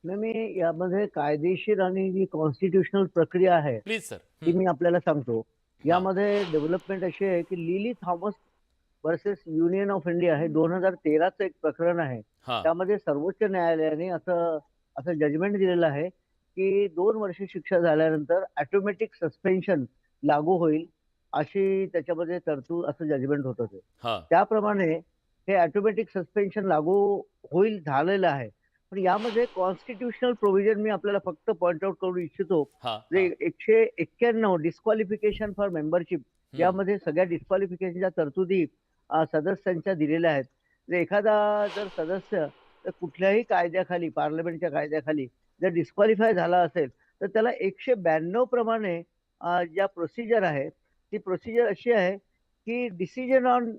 नाही, मी यामध्ये कायदेशीर आणि जी कॉन्स्टिट्युशनल प्रक्रिया आहे प्लीज सर. ती मी आपल्याला सांगतो. हा यामध्ये डेव्हलपमेंट अशी आहे की lily Thomas versus union of India हे 2013चं एक प्रकरण आहे. हा त्यामध्ये सर्वोच्च न्यायालयाने असं असं जजमेंट दिलेलं आहे की 2 वर्ष शिक्षा झाल्यानंतर ऑटोमॅटिक सस्पेन्शन लागू होईल, अशी त्याच्यामध्ये तरतूद, असं जजमेंट होतं ते. हा त्याप्रमाणे हे ऑटोमॅटिक सस्पेन्शन लागू होईल झालेलं आहे. पण यामध्ये कॉन्स्टिट्युशनल प्रोव्हिजन मी आपल्याला फक्त पॉइंट आउट करू इच्छितो. हा जे हा 191 डिस्क्वालिफिकेशन फॉर मेंबरशिप, हम्म यामध्ये सगळ्या डिस्क्वालिफिकेशनच्या तरतुदी सदस्यांच्या दिलेल्या आहेत. जर एखादा जर सदस्य जर कुठल्याही कायद्याखाली, पार्लमेंटच्या कायद्याखाली जर डिस्क्वालिफाय झाला असेल, तर त्याला 192 प्रमाणे ज्या प्रोसिजर आहे, ती प्रोसिजर अशी आहे की decision on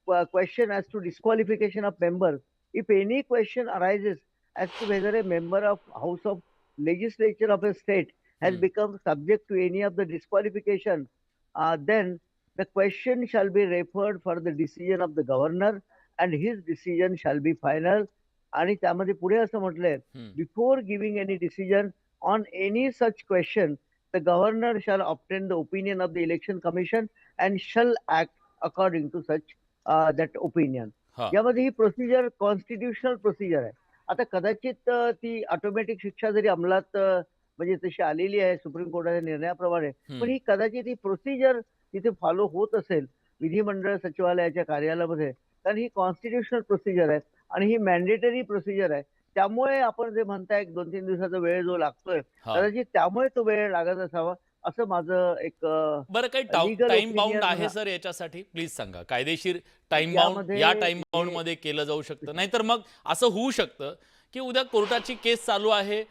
question as to disqualification of members. If any question arises as to whether a member of House of Legislature of a state has हम्म become subject to any of the disqualification, then the question shall be referred for the decision of the governor and his decision shall be final. आणि त्यामध्ये पुढे असं म्हटलंय, हम्म before giving any decision on any such question the governor shall obtain the opinion of the election commission and shall act according to such that opinion. हा यामध्ये ही procedure constitutional procedure आहे. आता कदाचित ती ऑटोमॅटिक शिक्षा जरी अंमलात म्हणजे तशी आलेली आहे सुप्रीम कोर्टाच्या निर्णयाप्रमाणे, पण हम्म ही कदाचित ही प्रोसिजर तिथे फॉलो होत असेल विधिमंडळ सचिवालयाच्या कार्यालयामध्ये, कारण ही कॉन्स्टिट्युशनल प्रोसिजर आहे आणि ही मॅन्डेटरी प्रोसिजर आहे. त्यामुळे आपण जे म्हणताय 2-3 दिवसाचा वेळ जो लागतोय, हा कदाचित त्यामुळे तो वेळ लागत असावा, असं माझं एक बरं, काही लीगल टाइम बाउंड ओपिनियन. आहे सर याच्यासाठी? प्लीज सांगा. कायदेशीर टाइम बाउंड यामध्ये या टाइम बाउंड जे मध्ये केलं जाऊ शकतं, नाहीतर मग असं होऊ शकतं की उद्या कोर्टाची केस चालू आहे,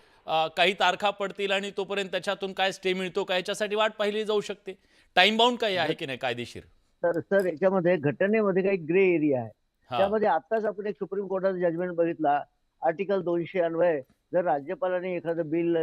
काही तारखा पडतील आणि तोपर्यंत त्याच्यातून काय स्टे मिळतो का याच्यासाठी वाट पाहिली जाऊ शकते. टाइम बाउंड काही आहे घट की नाही कायदेशीर? तर सर, याच्यामध्ये घटनेमध्ये काही ग्रे एरिया आहे. हा त्यामध्ये आत्ताच आपण एक सुप्रीम कोर्टाचा जजमेंट बघितला. आर्टिकल 200 अन्वये जर राज्यपालाने एखादं बिल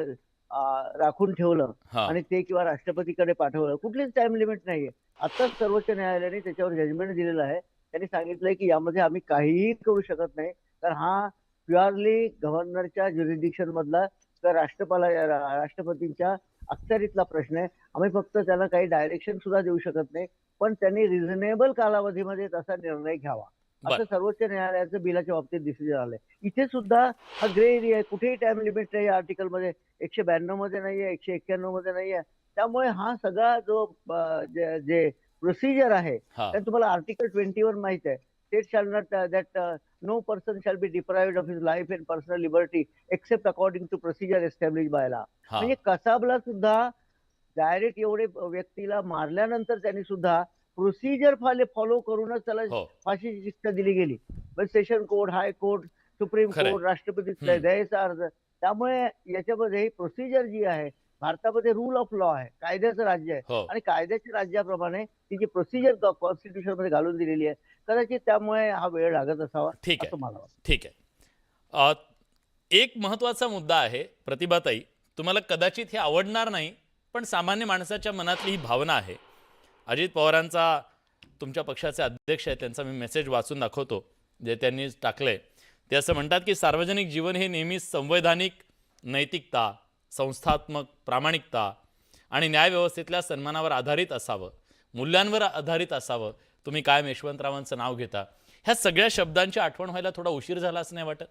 राखून ठेवलं हा आणि ते किंवा राष्ट्रपतीकडे पाठवलं, कुठलीच टाइम लिमिट नाहीये. आत्ताच सर्वोच्च न्यायालयाने त्याच्यावर जजमेंट दिलेलं आहे. त्यांनी सांगितलंय की यामध्ये आम्ही काहीही करू शकत नाही, कारण हा प्युअरली गव्हर्नरच्या ज्युरिडिक्शन मधला तर राष्ट्रपतींच्या अखत्यारीतला प्रश्न आहे. आम्ही फक्त त्यांना काही डायरेक्शन सुद्धा देऊ शकत नाही. पण त्यांनी रिझनेबल कालावधीमध्ये तसा निर्णय घ्यावा, असं बर. सर्वोच्च न्यायालयाचं बिलाच्या बाबतीत डिसिजन आलंय. इथे सुद्धा हा ग्रे एरिया आहे. कुठेही टाइम लिमिट नाही या आर्टिकलमध्ये. 192 मध्ये नाहीये, 191 मध्ये नाहीये. त्यामुळे हा सगळा जो जे जे प्रोसिजर आहे, हा कारण तुम्हाला आर्टिकल 21 माहित आहे. State shall not that no person shall be deprived of his life and personal liberty except according to procedure establish by law. हा म्हणजे कसाबला सुद्धा डायरेक्ट एवढे व्यक्तीला मारल्यानंतर त्यांनी सुद्धा प्रोसिजर फॉलो करूनच त्याला हो फाशीची शिक्षा दिली गेली. पण session court, high court, supreme खरंय. कोर्ट, राष्ट्रपती हम्म दयेचा अर्ज. त्यामुळे याच्यामध्ये ही प्रोसिजर जी आहे, भारतामध्ये रूल ऑफ लॉ आहे, कायद्याचं राज्य आहे हो आणि कायद्याच्या राज्याप्रमाणे ती जी प्रोसिजर कॉन्स्टिट्यूशन मध्ये घालून दिलेली आहे, कदाचित त्यामुळे हा वेळ लागत असावा, ठीक आहे. असं मला वाटतं. ठीक आहे. अ, एक महत्त्वाचा मुद्दा आहे प्रतिभाताई, तुम्हाला कदाचित हे आवडणार नाही, पण सामान्य माणसाच्या मनातली ही भावना आहे. अजित पवारांचा, तुमच्या पक्षाचे अध्यक्ष आहेत, त्यांचा मी मेसेज वाचून दाखवतो जे त्यांनी टाकलंय. ते असं म्हणतात की सार्वजनिक जीवन हे नेहमी संवैधानिक नैतिकता, संस्थात्मक प्रामाणिकता आणि न्यायव्यवस्थेतल्या सन्मानावर आधारित असावं, मूल्यांवर आधारित असावं. तुम्ही कायम यशवंतरावांचं नाव घेता. ह्या सगळ्या शब्दांची आठवण व्हायला थोडा उशीर झाला असं नाही वाटत?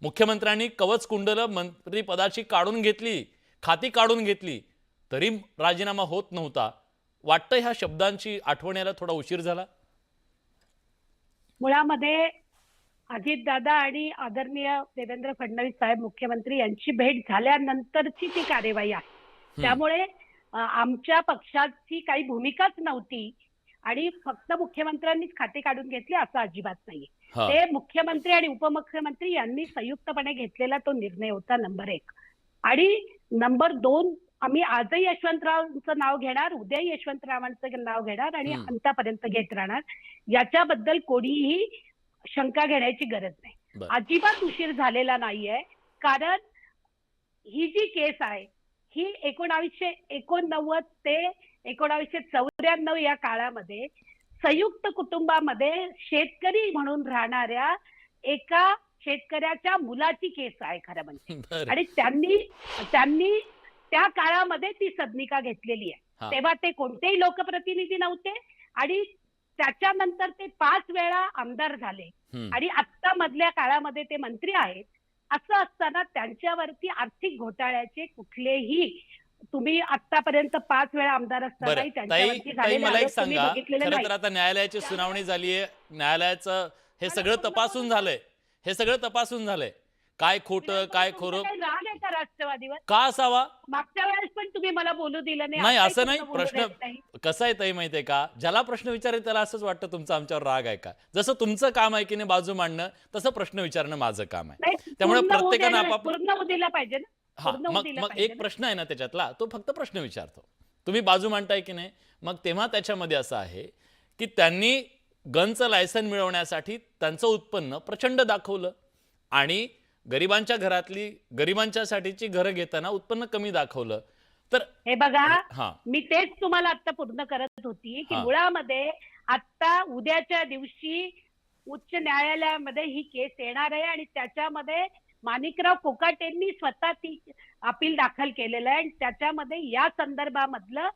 मुख्यमंत्र्यांनी कवच कुंडलं मंत्रिपदाची काढून घेतली, खाती काढून घेतली, तरी राजीनामा होत नव्हता. वाटतं ह्या शब्दांची आठवण यायला थोडा उशीर झाला? मुळामध्ये अजितदादा आणि आदरणीय देवेंद्र फडणवीस साहेब मुख्यमंत्री यांची भेट झाल्यानंतरची ती कार्यवाही आहे. हम्म त्यामुळे आमच्या पक्षाची काही भूमिकाच नव्हती आणि फक्त मुख्यमंत्र्यांनीच खाते काढून घेतले असं अजिबात नाहीये. हा ते मुख्यमंत्री आणि उपमुख्यमंत्री यांनी संयुक्तपणे घेतलेला तो निर्णय होता, नंबर 1. आणि नंबर 2, आम्ही आजही यशवंतरावांचं नाव घेणार, उद्याही यशवंतरावांचं नाव घेणार आणि हम्म अंतापर्यंत घेत राहणार. याच्याबद्दल कोणीही शंका घेण्याची गरज नाही. बर. अजिबात उशीर झालेला नाहीये, कारण ही जी केस आहे ही 1989 ते 1994 या काळामध्ये संयुक्त कुटुंबामध्ये शेतकरी म्हणून राहणाऱ्या एका शेतकऱ्याच्या मुलाची केस आहे खरं म्हणजे. बरं. आणि त्यांनी त्या काळामध्ये ती सदनिका घेतलेली हा. आहे. तेव्हा ते कोणतेही लोकप्रतिनिधी नव्हते आणि त्याच्यानंतर ते 5 वेळा आमदार झाले आणि आत्ता मधल्या काळामध्ये ते मंत्री आहेत. असं असताना त्यांच्यावरती आर्थिक घोटाळ्याचे कुठलेही तुम्ही आतापर्यंत 5 वेळा आमदार असतानाही बरं, ताई त्यांच्यावरती ताई झालेले मला एक आरोप तुम्ही सांगा, बघितलेले खरं नाही. तर आता न्यायालयाची सुनावणी झालीये, न्यायालयाचं हे सगळं तपासून झालंय, हे सगळं तपासून झालंय, काय खोटं काय तुमचा खोरं काही राग आहे का राष्ट्रवादीवर? का असावा? मागच्या वेळेस पण तुम्ही मला बोलू दिलं नाही. नाही, आताही असं नाही. तुम्हाला बोलू प्रश्न देत नाही. कसं आहे ताई माहितीये का, ज्याला प्रश्न विचारेल त्याला असंच वाटतं तुमचा आमच्यावर राग आहे का. जसं तुमचं काम आहे की नाही बाजू मांडणं, तसं प्रश्न विचारणं माझं काम आहे. नाही, त्यामुळे पूर्ण होऊ प्रत्येकानं द्यायला- आपापलं पूर्ण होऊ दिला पाहिजे ना. हा, पूर्ण होऊ मग दिलं मग पाहिजे एक ना. प्रश्न आहे ना त्याच्यातला, तो फक्त प्रश्न विचारतो. तुम्ही बाजू मांडताय की नाही, मग तेव्हा त्याच्यामध्ये असं आहे की त्यांनी गनचं लायसन मिळवण्यासाठी त्यांचं उत्पन्न प्रचंड दाखवलं आणि गरिबांच्या घरातली गरिबांच्यासाठीची घरं घेताना उत्पन्न कमी दाखवलं. तर हे बघा, हा मी तेच तुम्हाला आता पूर्ण करत होती की हा. मुळामध्ये आता उद्याच्या दिवशी उच्च न्यायालयामध्ये ही केस येणार आहे आणि त्याच्यामध्ये माणिकराव कोकाटेंनी स्वतः ती अपील दाखल केलेलं आहे आणि त्याच्यामध्ये या संदर्भामधलं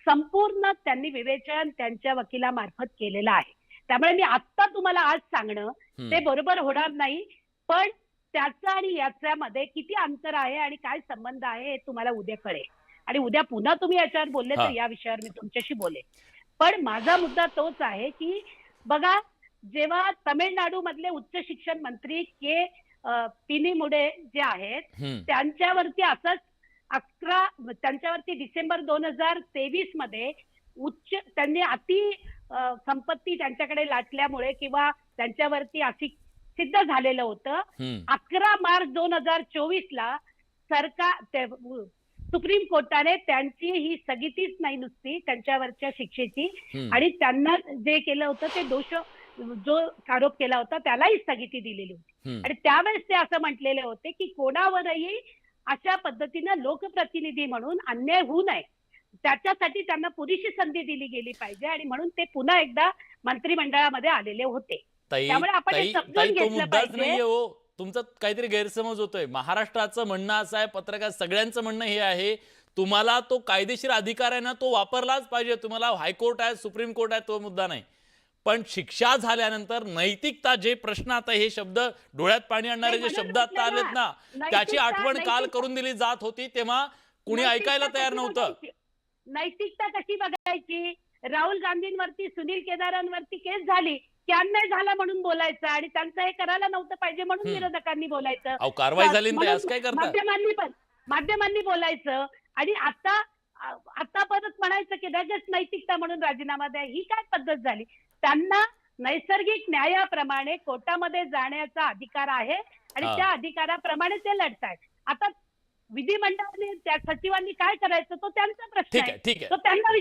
संपूर्ण त्यांनी विवेचन त्यांच्या वकिलामार्फत केलेलं आहे. त्यामुळे मी आत्ता तुम्हाला आज सांगणं ते बरोबर होणार नाही, पण त्याचं आणि याच्यामध्ये किती अंतर आहे आणि काय संबंध आहे हे तुम्हाला उद्या कळेल. आणि उद्या पुन्हा तुम्ही याच्यावर बोलले हा. तर या विषयावर मी तुमच्याशी बोलेन. पण माझा मुद्दा तोच आहे की बघा, जेव्हा तामिळनाडू मधले उच्च शिक्षण मंत्री के पिनीमुडे जे आहेत त्यांच्यावरती असंच त्यांच्यावरती डिसेंबर 2023 मध्ये त्यांनी संपत्ती त्यांच्याकडे लाटल्यामुळे किंवा त्यांच्यावरती अशी सिद्ध झालेलं होतं. 11 मार्च 2024 ला सुप्रीम कोर्टाने त्यांची ही स्थगितीच नाही नुसती त्यांच्यावरच्या शिक्षेची आणि त्यांना जे केलं होतं ते जो आरोप केला होता त्यालाही स्थगिती दिलेली होती. आणि त्यावेळेस ते असं म्हटलेले होते की कोणावरही अशा पद्धतीनं लोकप्रतिनिधी म्हणून अन्याय होऊ नये, त्याच्यासाठी त्यांना पुरेशी संधी दिली गेली पाहिजे आणि म्हणून ते पुन्हा एकदा मंत्रिमंडळामध्ये आलेले होते. त्यामुळे आपण हे समजून तो घेतलं मुद्दाच पाहिजे. नाहीये हो, तुमचा काहीतरी गैरसमज होतोय. महाराष्ट्राचं म्हणणं असं आहे, पत्रकार सगळ्यांचं म्हणणं हे आहे, तुम्हाला तो कायदेशीर अधिकार आहे ना तो वापरलाच पाहिजे. तुम्हाला हायकोर्ट आहे, सुप्रीम कोर्ट आहे, तो मुद्दा नाही. पण शिक्षा झाल्यानंतर नैतिकता, जे प्रश्न आता हे शब्द डोळ्यात पाणी आणणारे जे शब्द आता आलेत ना, त्याची आठवण काल करून दिली जात होती तेव्हा कुणी ऐकायला तयार नव्हतं. नैतिकता कशी बघायची? राहुल गांधींवरती, सुनील केदारांवरती केस झाली की अन्याय झाला म्हणून बोलायचं आणि त्यांचं हे करायला नव्हतं पाहिजे म्हणून विरोधकांनी बोलायचं. अहो, कारवाई झाली ना, असं काय करतात? माध्यमांनी बोलायचं आणि आता परत म्हणायचं की लगेच नैतिकता म्हणून राजीनामा द्या. ही काय पद्धत झाली? त्यांना नैसर्गिक न्यायाप्रमाणे कोर्टामध्ये जाण्याचा अधिकार आहे आणि त्या अधिकाराप्रमाणे ते लढतायत. आता विधिमंडळाने त्या सचिवांनी काय करायचं तो त्यांचा प्रश्न आहे. ठीक आहे. तो त्यांना